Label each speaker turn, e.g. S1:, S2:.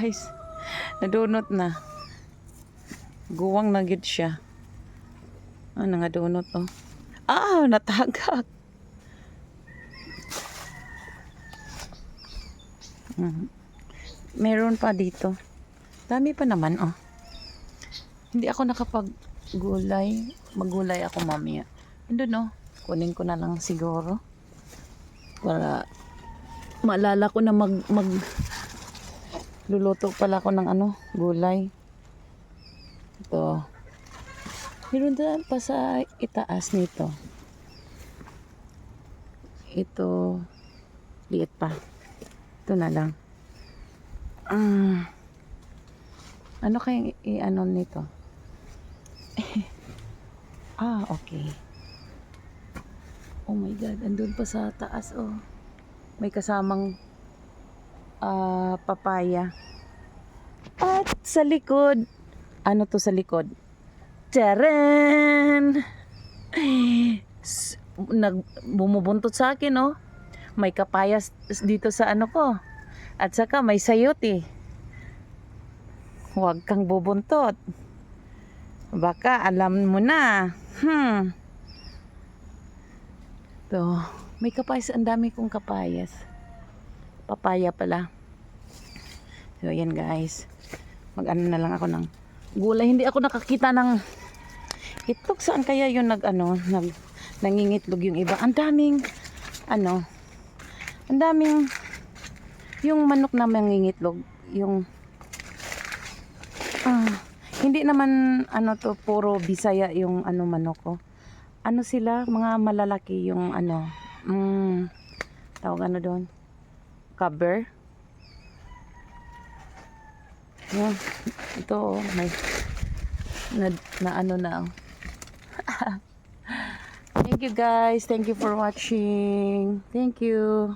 S1: guys. Nadunot na. Guwang na gid siya. Nga donut oh. Natagak. Meron pa dito. Dami pa naman oh. Hindi ako nakapag-gulay. Mag-gulay ako mamaya. Andun oh. Kunin ko na lang siguro. Para maalala ko na luluto pala ako ng gulay. Ito. Meron daan pa sa itaas nito. Ito. Liit pa. Ito na lang. Ano kayang i-ano nito? Okay. Oh my God. Andun pa sa taas oh. May kasamang papaya. At sa likod. Ano to sa likod? Tcharan! Bumubuntot sa akin oh. May kapayas dito sa ko. At saka may sayote. Huwag kang bubuntot. Baka alam mo na. To, may kapayas, ang dami kong kapayas. Papaya pala. So yan guys. Mag-ano na lang ako ng gulay. Hindi ako nakakita ng itlog. Saan kaya yun nangingitlog yung iba? Ang daming yung manok na mangingitlog, yung hindi naman to puro Bisaya yung manok ko. Sila mga malalaki yung tawag doon, cover. Yan, ito may na. Thank you guys, thank you for watching, thank you.